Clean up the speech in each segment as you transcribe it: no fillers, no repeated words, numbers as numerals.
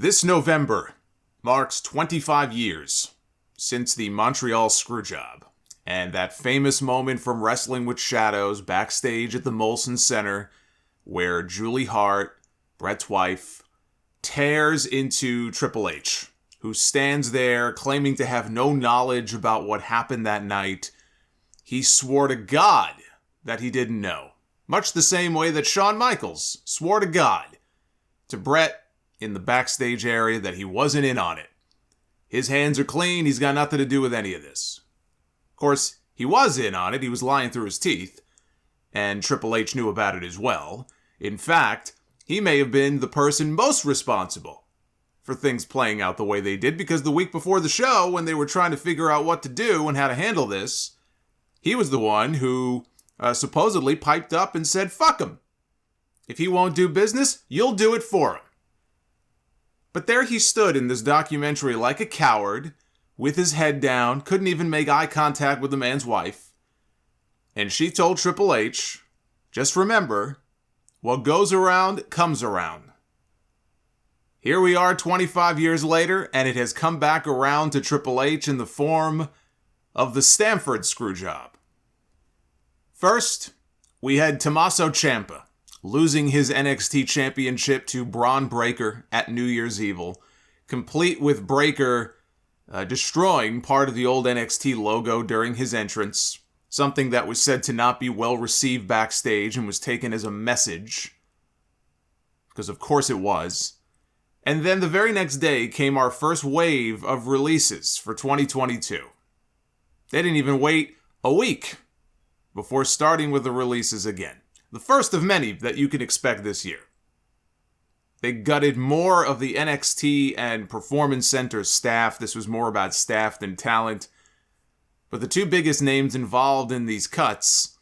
This November marks 25 years since the Montreal Screwjob, and that famous moment from Wrestling with Shadows backstage at the Molson Center, where Julie Hart, Bret's wife, tears into Triple H, who stands there claiming to have no knowledge about what happened that night. He swore to God that he didn't know, much the same way that Shawn Michaels swore to God to Bret in the backstage area that he wasn't in on it. His hands are clean, he's got nothing to do with any of this. Of course, he was in on it, he was lying through his teeth, and Triple H knew about it as well. In fact, he may have been the person most responsible for things playing out the way they did, because the week before the show, when they were trying to figure out what to do and how to handle this, he was the one who supposedly piped up and said, fuck him. If he won't do business, you'll do it for him. But there he stood in this documentary like a coward, with his head down, couldn't even make eye contact with the man's wife. And she told Triple H, just remember, what goes around comes around. Here we are 25 years later, and it has come back around to Triple H in the form of the Stamford Screwjob. First, we had Tommaso Ciampa losing his NXT championship to Braun Breaker at New Year's Evil, complete with Breaker destroying part of the old NXT logo during his entrance, something that was said to not be well received backstage and was taken as a message, because of course it was. And then the very next day came our first wave of releases for 2022. They didn't even wait a week before starting with the releases again. The first of many that you can expect this year. They gutted more of the NXT and Performance Center staff. This was more about staff than talent. But the two biggest names involved in these cuts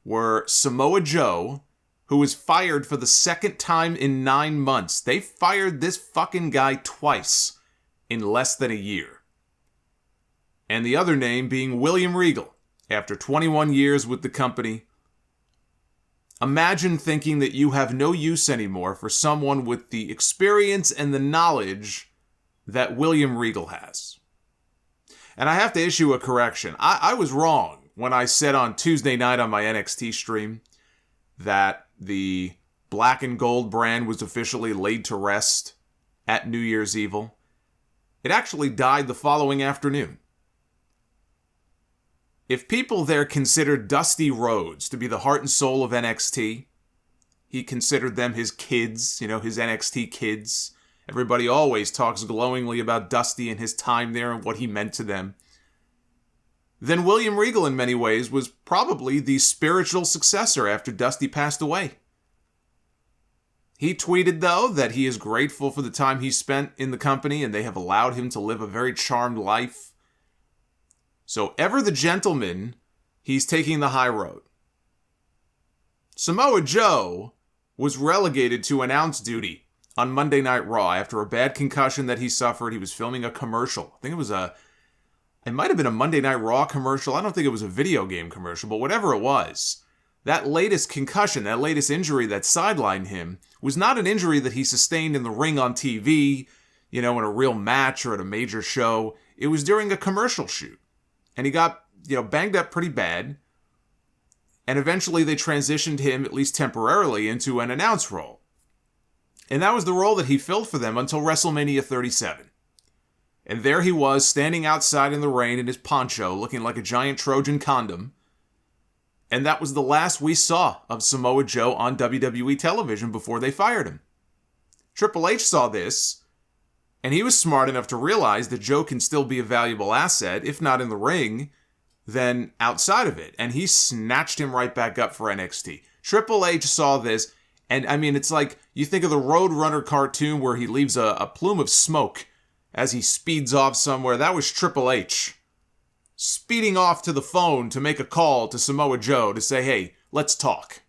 were Samoa Joe, who was fired for the second time in 9 months. They fired this fucking guy twice in less than a year. And the other name being William Regal, after 21 years with the company. Imagine thinking that you have no use anymore for someone with the experience and the knowledge that William Regal has. And I have to issue a correction. I was wrong when I said on Tuesday night on my NXT stream that the black and gold brand was officially laid to rest at New Year's Evil. It actually died the following afternoon. If people there considered Dusty Rhodes to be the heart and soul of NXT, he considered them his kids, his NXT kids. Everybody always talks glowingly about Dusty and his time there and what he meant to them. Then William Regal, in many ways, was probably the spiritual successor after Dusty passed away. He tweeted, though, that he is grateful for the time he spent in the company and they have allowed him to live a very charmed life. So ever the gentleman, he's taking the high road. Samoa Joe was relegated to announce duty on Monday Night Raw after a bad concussion that he suffered. He was filming a commercial. I think it might have been a Monday Night Raw commercial. I don't think it was a video game commercial, but whatever it was, that latest concussion, that latest injury that sidelined him was not an injury that he sustained in the ring on TV, in a real match or at a major show. It was during a commercial shoot. And he got, banged up pretty bad. And eventually they transitioned him, at least temporarily, into an announce role. And that was the role that he filled for them until WrestleMania 37. And there he was, standing outside in the rain in his poncho, looking like a giant Trojan condom. And that was the last we saw of Samoa Joe on WWE television before they fired him. Triple H saw this, and he was smart enough to realize that Joe can still be a valuable asset, if not in the ring, then outside of it. And he snatched him right back up for NXT. Triple H saw this, and it's like, you think of the Roadrunner cartoon where he leaves a plume of smoke as he speeds off somewhere. That was Triple H speeding off to the phone to make a call to Samoa Joe to say, hey, let's talk.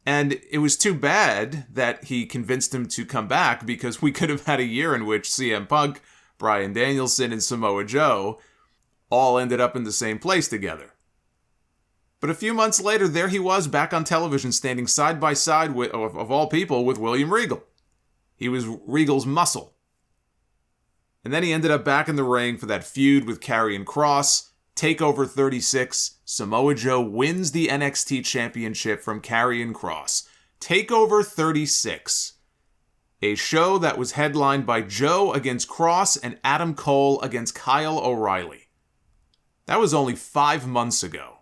And it was too bad that he convinced him to come back, because we could have had a year in which CM Punk, Bryan Danielson, and Samoa Joe all ended up in the same place together. But a few months later, there he was back on television standing side by side with, of all people, with William Regal. He was Regal's muscle. And then he ended up back in the ring for that feud with Karrion Kross. Takeover 36, Samoa Joe wins the NXT Championship from Karrion Kross. Takeover 36, a show that was headlined by Joe against Kross and Adam Cole against Kyle O'Reilly. That was only 5 months ago.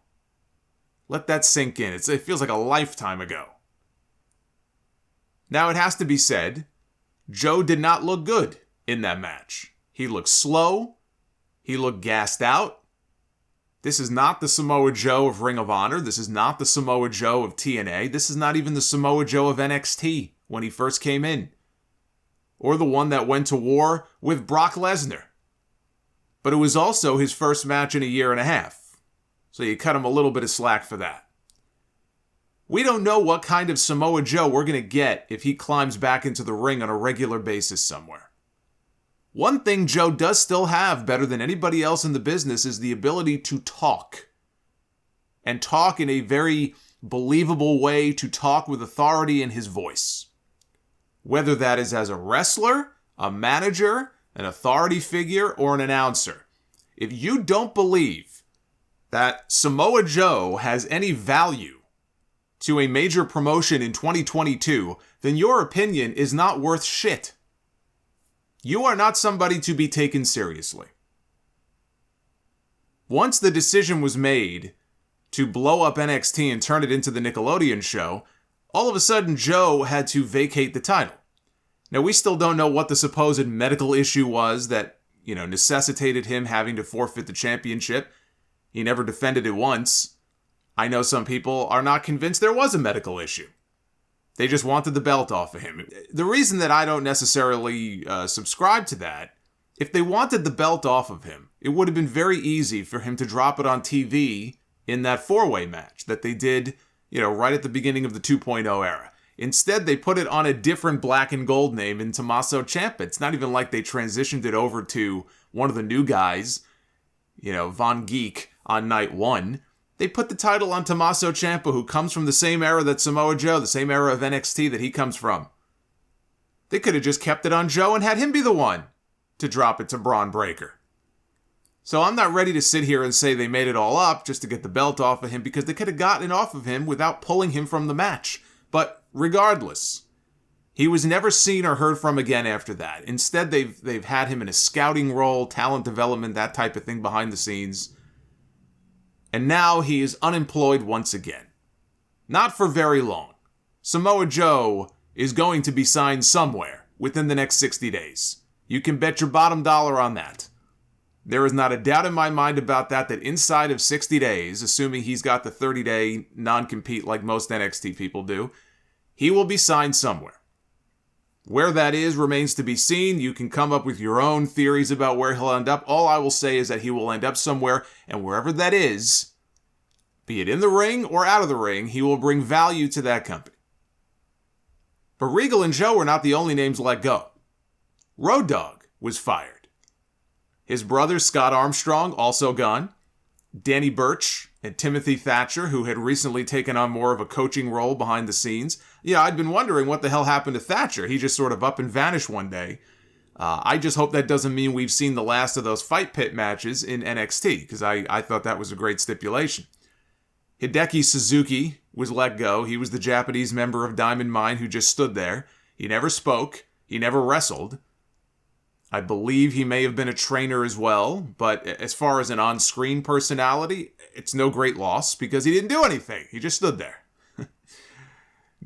Let that sink in. It feels like a lifetime ago. Now it has to be said, Joe did not look good in that match. He looked slow. He looked gassed out. This is not the Samoa Joe of Ring of Honor. This is not the Samoa Joe of TNA. This is not even the Samoa Joe of NXT when he first came in. Or the one that went to war with Brock Lesnar. But it was also his first match in a year and a half. So you cut him a little bit of slack for that. We don't know what kind of Samoa Joe we're going to get if he climbs back into the ring on a regular basis somewhere. One thing Joe does still have better than anybody else in the business is the ability to talk. And talk in a very believable way, to talk with authority in his voice. Whether that is as a wrestler, a manager, an authority figure, or an announcer. If you don't believe that Samoa Joe has any value to a major promotion in 2022, then your opinion is not worth shit. You are not somebody to be taken seriously. Once the decision was made to blow up NXT and turn it into the Nickelodeon show, all of a sudden Joe had to vacate the title. Now, we still don't know what the supposed medical issue was that, necessitated him having to forfeit the championship. He never defended it once. I know some people are not convinced there was a medical issue. They just wanted the belt off of him. The reason that I don't necessarily subscribe to that, if they wanted the belt off of him, it would have been very easy for him to drop it on TV in that four-way match that they did, right at the beginning of the 2.0 era. Instead, they put it on a different black and gold name in Tommaso Ciampa. It's not even like they transitioned it over to one of the new guys, Von Geek on night one. They put the title on Tommaso Ciampa, who comes from the same era that Samoa Joe, the same era of NXT that he comes from. They could have just kept it on Joe and had him be the one to drop it to Braun Breaker. So I'm not ready to sit here and say they made it all up just to get the belt off of him, because they could have gotten it off of him without pulling him from the match. But regardless, he was never seen or heard from again after that. Instead, they've had him in a scouting role, talent development, that type of thing behind the scenes. And now he is unemployed once again. Not for very long. Samoa Joe is going to be signed somewhere within the next 60 days. You can bet your bottom dollar on that. There is not a doubt in my mind about that inside of 60 days, assuming he's got the 30-day non-compete like most NXT people do, he will be signed somewhere. Where that is remains to be seen. You can come up with your own theories about where he'll end up. All I will say is that he will end up somewhere, and wherever that is, be it in the ring or out of the ring, he will bring value to that company. But Regal and Joe were not the only names let go. Road Dogg was fired. His brother Scott Armstrong also gone. Danny Burch and Timothy Thatcher, who had recently taken on more of a coaching role behind the scenes. Yeah, I'd been wondering what the hell happened to Thatcher. He just sort of up and vanished one day. I just hope that doesn't mean we've seen the last of those Fight Pit matches in NXT, because I thought that was a great stipulation. Hideki Suzuki was let go. He was the Japanese member of Diamond Mine who just stood there. He never spoke. He never wrestled. I believe he may have been a trainer as well, but as far as an on-screen personality, it's no great loss because he didn't do anything. He just stood there.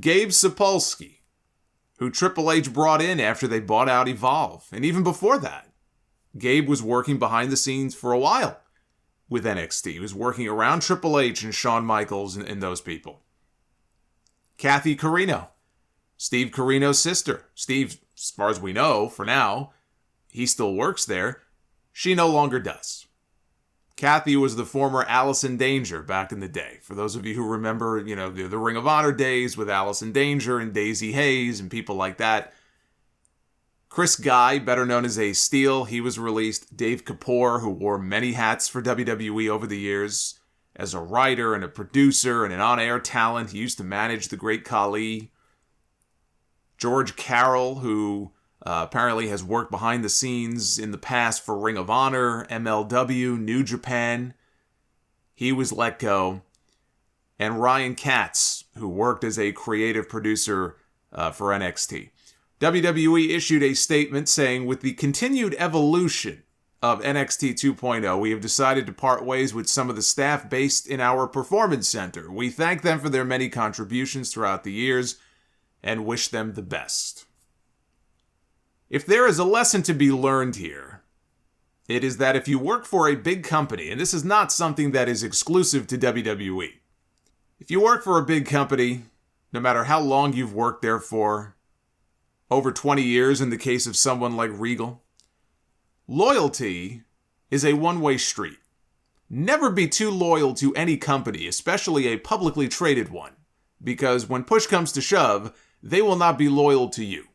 Gabe Sapolsky, who Triple H brought in after they bought out Evolve, and even before that, Gabe was working behind the scenes for a while with NXT. He was working around Triple H and Shawn Michaels and those people. Kathy Carino, Steve Carino's sister. Steve, as far as we know, for now, he still works there. She no longer does. Kathy was the former Allison Danger back in the day. For those of you who remember, the Ring of Honor days with Allison Danger and Daisy Hayes and people like that. Chris Guy, better known as Ace Steel, he was released. Dave Kapoor, who wore many hats for WWE over the years, as a writer and a producer and an on-air talent. He used to manage the Great Khali. George Carroll, who apparently has worked behind the scenes in the past for Ring of Honor, MLW, New Japan. He was let go. And Ryan Katz, who worked as a creative producer for NXT. WWE issued a statement saying, with the continued evolution of NXT 2.0, we have decided to part ways with some of the staff based in our performance center. We thank them for their many contributions throughout the years and wish them the best. If there is a lesson to be learned here, it is that if you work for a big company, and this is not something that is exclusive to WWE, if you work for a big company, no matter how long you've worked there for, over 20 years in the case of someone like Regal, loyalty is a one-way street. Never be too loyal to any company, especially a publicly traded one, because when push comes to shove, they will not be loyal to you.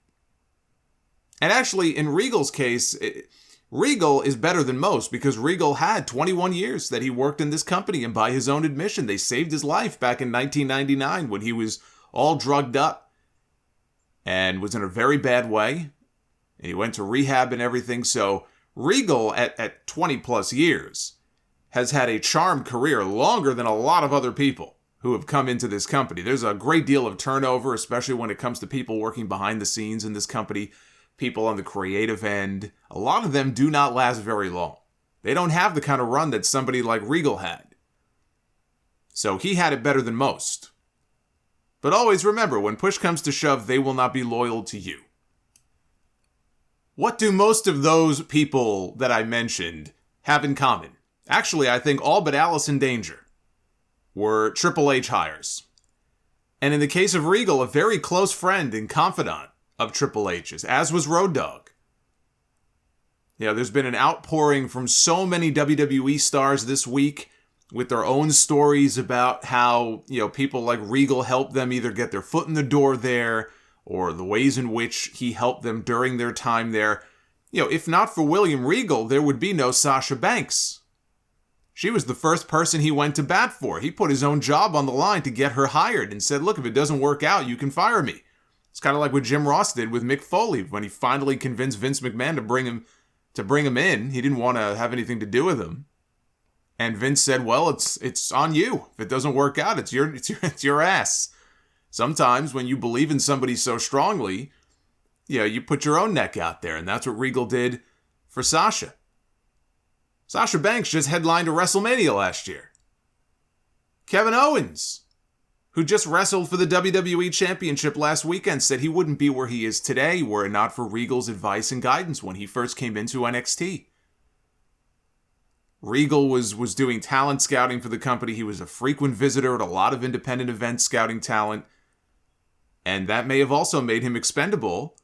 And actually, in Regal's case, Regal is better than most because Regal had 21 years that he worked in this company, and by his own admission, they saved his life back in 1999 when he was all drugged up and was in a very bad way. And he went to rehab and everything. So Regal, at 20 plus years, has had a charmed career longer than a lot of other people who have come into this company. There's a great deal of turnover, especially when it comes to people working behind the scenes in this company. People on the creative end, a lot of them do not last very long. They don't have the kind of run that somebody like Regal had. So he had it better than most. But always remember, when push comes to shove, they will not be loyal to you. What do most of those people that I mentioned have in common? Actually, I think all but Alice in Danger were Triple H hires. And in the case of Regal, a very close friend and confidant of Triple H's, as was Road Dogg. There's been an outpouring from so many WWE stars this week with their own stories about how, people like Regal helped them either get their foot in the door there or the ways in which he helped them during their time there. If not for William Regal, there would be no Sasha Banks. She was the first person he went to bat for. He put his own job on the line to get her hired and said, look, if it doesn't work out, you can fire me. It's kind of like what Jim Ross did with Mick Foley when he finally convinced Vince McMahon to bring him in. He didn't want to have anything to do with him. And Vince said, well, it's on you. If it doesn't work out, it's your ass. Sometimes when you believe in somebody so strongly, you put your own neck out there. And that's what Regal did for Sasha. Sasha Banks just headlined a WrestleMania last year. Kevin Owens, who just wrestled for the WWE Championship last weekend, said he wouldn't be where he is today were it not for Regal's advice and guidance when he first came into NXT. Regal was doing talent scouting for the company. He was a frequent visitor at a lot of independent events scouting talent. And that may have also made him expendable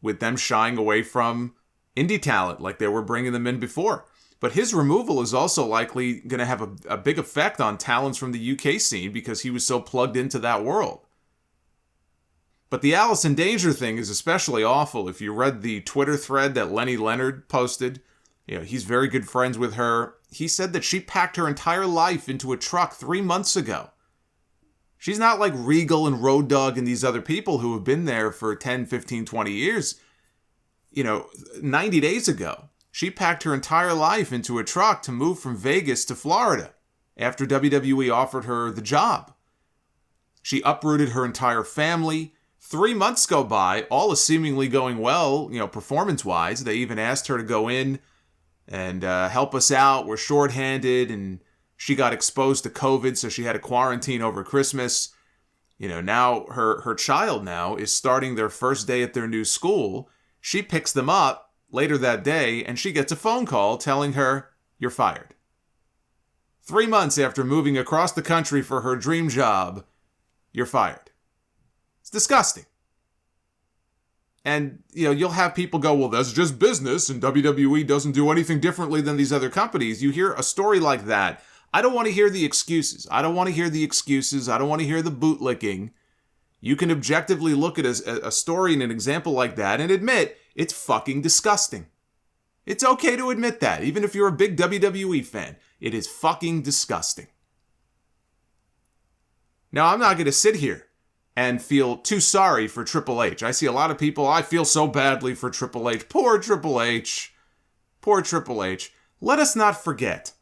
with them shying away from indie talent like they were bringing them in before. But his removal is also likely going to have a big effect on talents from the UK scene because he was so plugged into that world. But the Alice in Danger thing is especially awful. If you read the Twitter thread that Lenny Leonard posted, he's very good friends with her. He said that she packed her entire life into a truck 3 months ago. She's not like Regal and Road Dogg and these other people who have been there for 10, 15, 20 years. 90 days ago, she packed her entire life into a truck to move from Vegas to Florida after WWE offered her the job. She uprooted her entire family. 3 months go by, all is seemingly going well, performance-wise. They even asked her to go in and help us out. We're shorthanded, and she got exposed to COVID, so she had to quarantine over Christmas. Now her child now is starting their first day at their new school. She picks them up later that day, and she gets a phone call telling her, you're fired. 3 months after moving across the country for her dream job, you're fired. It's disgusting. And, you'll have people go, well, that's just business, and WWE doesn't do anything differently than these other companies. You hear a story like that, I don't want to hear the excuses. I don't want to hear the bootlicking. You can objectively look at a story and an example like that and admit it's fucking disgusting. It's okay to admit that, even if you're a big WWE fan. It is fucking disgusting. Now, I'm not going to sit here and feel too sorry for Triple H. I see a lot of people, I feel so badly for Triple H. Poor Triple H. Poor Triple H. Let us not forget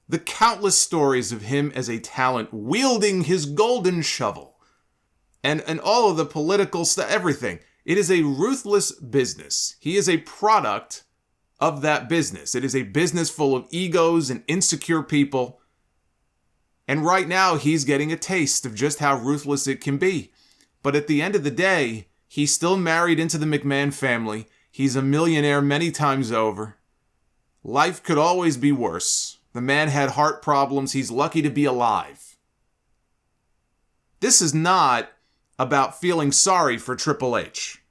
the countless stories of him as a talent wielding his golden shovel. And all of the political stuff, everything. It is a ruthless business. He is a product of that business. It is a business full of egos and insecure people. And right now, he's getting a taste of just how ruthless it can be. But at the end of the day, he's still married into the McMahon family. He's a millionaire many times over. Life could always be worse. The man had heart problems. He's lucky to be alive. This is not about feeling sorry for Triple H.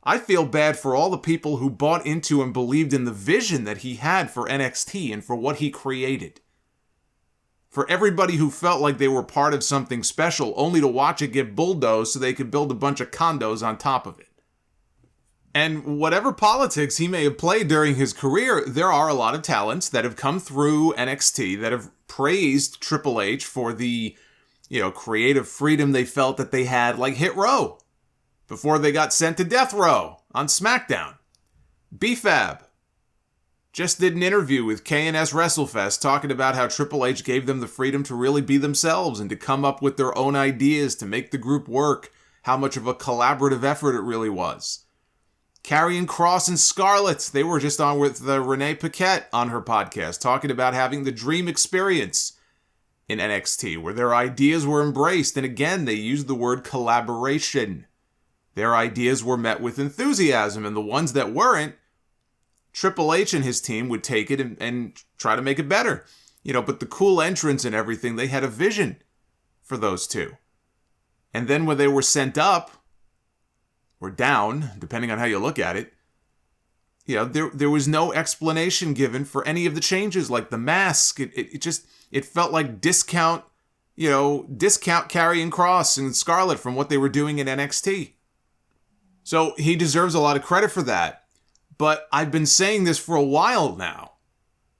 I feel bad for all the people who bought into and believed in the vision that he had for NXT and for what he created. For everybody who felt like they were part of something special only to watch it get bulldozed so they could build a bunch of condos on top of it. And whatever politics he may have played during his career, there are a lot of talents that have come through NXT that have praised Triple H for the, creative freedom they felt that they had, like Hit Row, before they got sent to Death Row on SmackDown. B-Fab just did an interview with K&S WrestleFest talking about how Triple H gave them the freedom to really be themselves and to come up with their own ideas to make the group work, how much of a collaborative effort it really was. Karrion Kross and Scarlett, they were just on with Renee Paquette on her podcast talking about having the dream experience in NXT where their ideas were embraced, and again, they used the word collaboration. Their ideas were met with enthusiasm, and the ones that weren't, Triple H and his team would take it and try to make it better. But the cool entrance and everything, they had a vision for those two. And then when they were sent up, or down, depending on how you look at it, there was no explanation given for any of the changes, like the mask. It felt like discount Karrion Kross and Scarlett from what they were doing in NXT. So he deserves a lot of credit for that. But I've been saying this for a while now,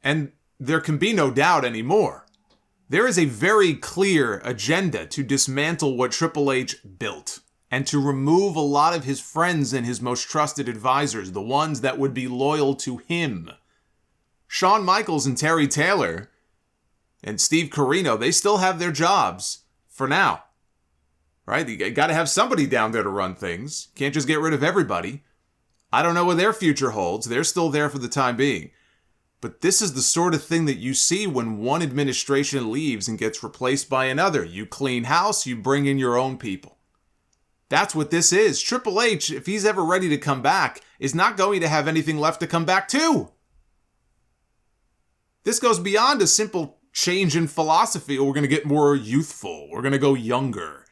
and there can be no doubt anymore. There is a very clear agenda to dismantle what Triple H built and to remove a lot of his friends and his most trusted advisors, the ones that would be loyal to him. Shawn Michaels and Terry Taylor and Steve Corino, they still have their jobs for now, right? You got to have somebody down there to run things. Can't just get rid of everybody. I don't know what their future holds. They're still there for the time being. But this is the sort of thing that you see when one administration leaves and gets replaced by another. You clean house, you bring in your own people. That's what this is. Triple H, if he's ever ready to come back, is not going to have anything left to come back to. This goes beyond a simple change in philosophy. We're going to get more youthful. We're going to go younger.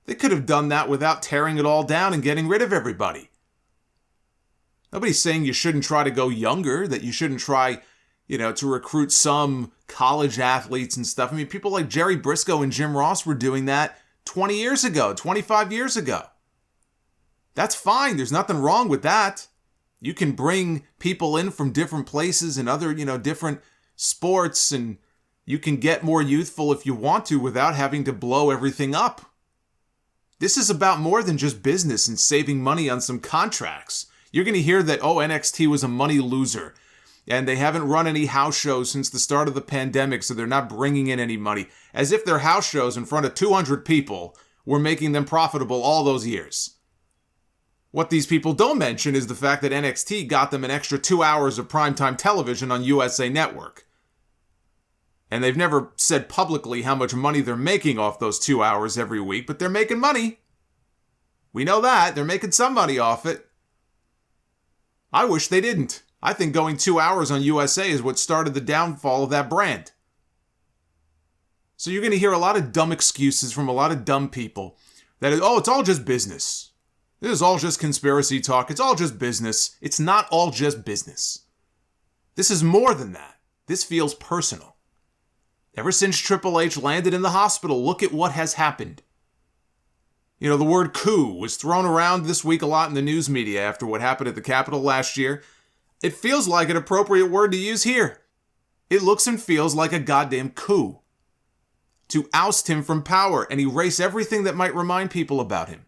They could have done that without tearing it all down and getting rid of everybody. Nobody's saying you shouldn't try to go younger, that you shouldn't try, to recruit some college athletes and stuff. I mean, people like Jerry Briscoe and Jim Ross were doing that 20 years ago, 25 years ago. That's fine. There's nothing wrong with that. You can bring people in from different places and other, different sports, and you can get more youthful if you want to without having to blow everything up. This is about more than just business and saving money on some contracts. You're going to hear that, NXT was a money loser, and they haven't run any house shows since the start of the pandemic, so they're not bringing in any money. As if their house shows in front of 200 people were making them profitable all those years. What these people don't mention is the fact that NXT got them an extra 2 hours of primetime television on USA Network. And they've never said publicly how much money they're making off those 2 hours every week, but they're making money. We know that. They're making some money off it. I wish they didn't. I think going 2 hours on USA is what started the downfall of that brand. So you're going to hear a lot of dumb excuses from a lot of dumb people that, it's all just business. This is all just conspiracy talk. It's all just business. It's not all just business. This is more than that. This feels personal. Ever since Triple H landed in the hospital, look at what has happened. The word coup was thrown around this week a lot in the news media after what happened at the Capitol last year. It feels like an appropriate word to use here. It looks and feels like a goddamn coup. to oust him from power and erase everything that might remind people about him.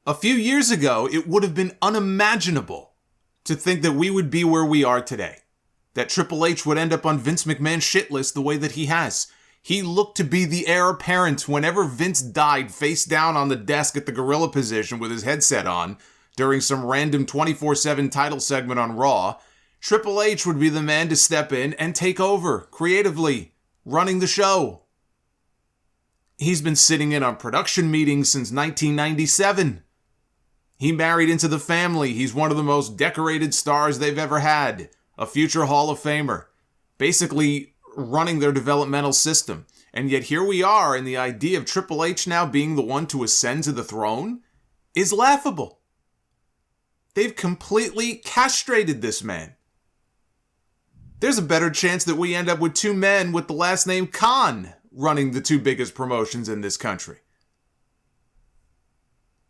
A few years ago, it would have been unimaginable to think that we would be where we are today. That Triple H would end up on Vince McMahon's shit list the way that he has. He looked to be the heir apparent whenever Vince died face down on the desk at the gorilla position with his headset on during some random 24/7 title segment on Raw. Triple H would be the man to step in and take over, creatively, running the show. He's been sitting in on production meetings since 1997. He married into the family. He's one of the most decorated stars they've ever had. A future Hall of Famer. Basically running their developmental system. And yet here we are, and the idea of Triple H now being the one to ascend to the throne is laughable. They've completely castrated this man. There's a better chance that we end up with two men with the last name Khan running the two biggest promotions in this country.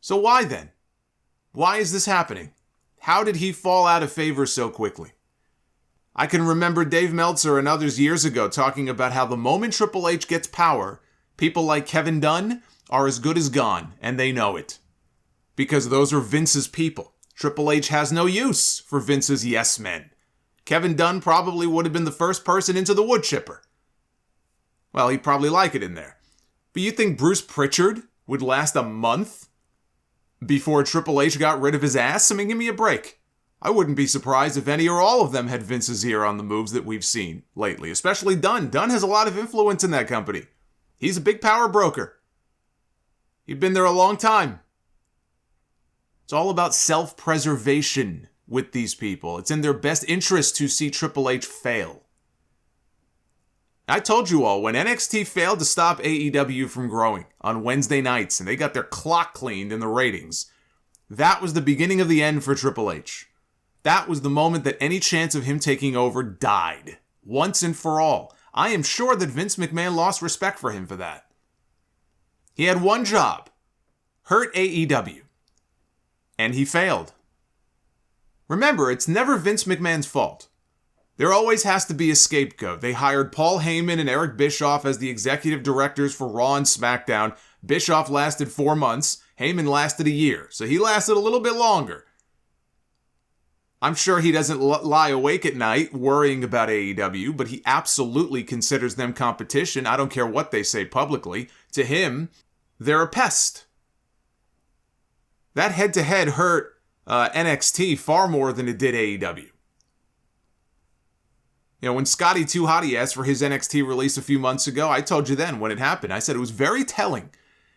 So why then? Why is this happening? How did he fall out of favor so quickly? I can remember Dave Meltzer and others years ago talking about how the moment Triple H gets power, people like Kevin Dunn are as good as gone, and they know it. Because those are Vince's people. Triple H has no use for Vince's yes men. Kevin Dunn probably would have been the first person into the wood chipper. Well, he'd probably like it in there. But you think Bruce Pritchard would last a month before Triple H got rid of his ass? I mean, give me a break. I wouldn't be surprised if any or all of them had Vince's ear on the moves that we've seen lately, especially Dunn. Dunn has a lot of influence in that company. He's a big power broker. He'd been there a long time. It's all about self-preservation with these people. It's in their best interest to see Triple H fail. I told you all, when NXT failed to stop AEW from growing on Wednesday nights and they got their clock cleaned in the ratings, that was the beginning of the end for Triple H. That was the moment that any chance of him taking over died, once and for all. I am sure that Vince McMahon lost respect for him for that. He had one job, hurt AEW, and he failed. Remember, it's never Vince McMahon's fault. There always has to be a scapegoat. They hired Paul Heyman and Eric Bischoff as the executive directors for Raw and SmackDown. Bischoff lasted 4 months. Heyman lasted a year. So he lasted a little bit longer. I'm sure he doesn't lie awake at night worrying about AEW, but he absolutely considers them competition. I don't care what they say publicly. To him, they're a pest. That head-to-head hurt NXT far more than it did AEW. You know, when Scotty 2 Hotty asked for his NXT release a few months ago, I told you then when it happened, I said it was very telling.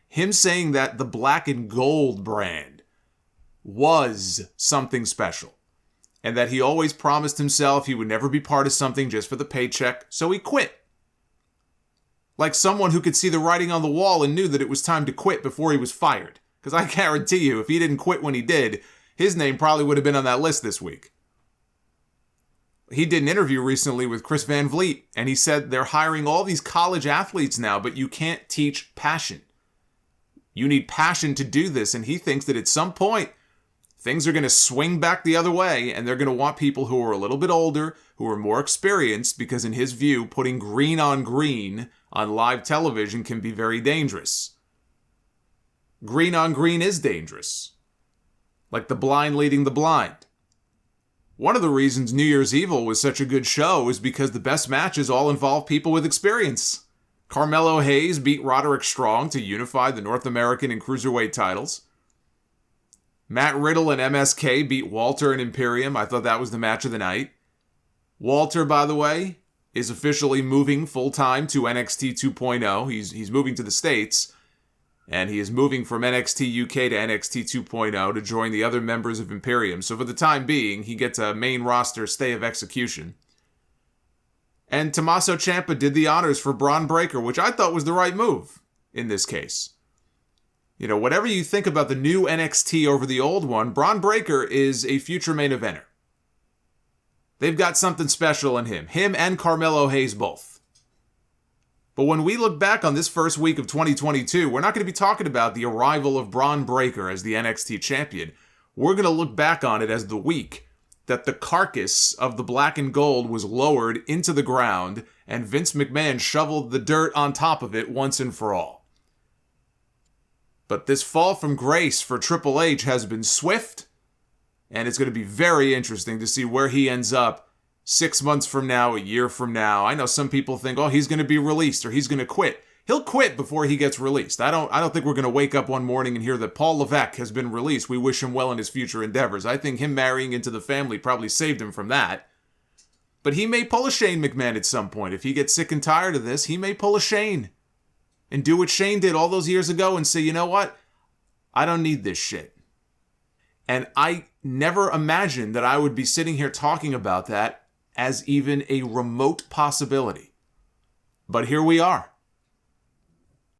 Him saying that the black and gold brand was something special. And that he always promised himself he would never be part of something just for the paycheck, so he quit. Like someone who could see the writing on the wall and knew that it was time to quit before he was fired. Because I guarantee you, if he didn't quit when he did, his name probably would have been on that list this week. He did an interview recently with Chris Van Vliet, and he said they're hiring all these college athletes now, but you can't teach passion. You need passion to do this, and he thinks that at some point, things are going to swing back the other way, and they're going to want people who are a little bit older, who are more experienced, because in his view, putting green on live television can be very dangerous. Green on green is dangerous. Like the blind leading the blind. One of the reasons New Year's Evil was such a good show is because the best matches all involve people with experience. Carmelo Hayes beat Roderick Strong to unify the North American and Cruiserweight titles. Matt Riddle and MSK beat Walter and Imperium. I thought that was the match of the night. Walter, by the way, is officially moving full-time to NXT 2.0. He's moving to the States. And he is moving from NXT UK to NXT 2.0 to join the other members of Imperium. So for the time being, he gets a main roster stay of execution. And Tommaso Ciampa did the honors for Braun Breaker, which I thought was the right move in this case. You know, whatever you think about the new NXT over the old one, Braun Breaker is a future main eventer. They've got something special in him. Him and Carmelo Hayes both. But when we look back on this first week of 2022, we're not going to be talking about the arrival of Braun Breaker as the NXT champion. We're going to look back on it as the week that the carcass of the black and gold was lowered into the ground and Vince McMahon shoveled the dirt on top of it once and for all. But this fall from grace for Triple H has been swift, and it's going to be very interesting to see where he ends up 6 months from now, a year from now. I know some people think, oh, he's going to be released or he's going to quit. He'll quit before he gets released. I don't think we're going to wake up one morning and hear that Paul Levesque has been released. We wish him well in his future endeavors. I think him marrying into the family probably saved him from that. But he may pull a Shane McMahon at some point. If he gets sick and tired of this, he may pull a Shane and do what Shane did all those years ago and say, you know what? I don't need this shit. And I never imagined that I would be sitting here talking about that as even a remote possibility. But here we are.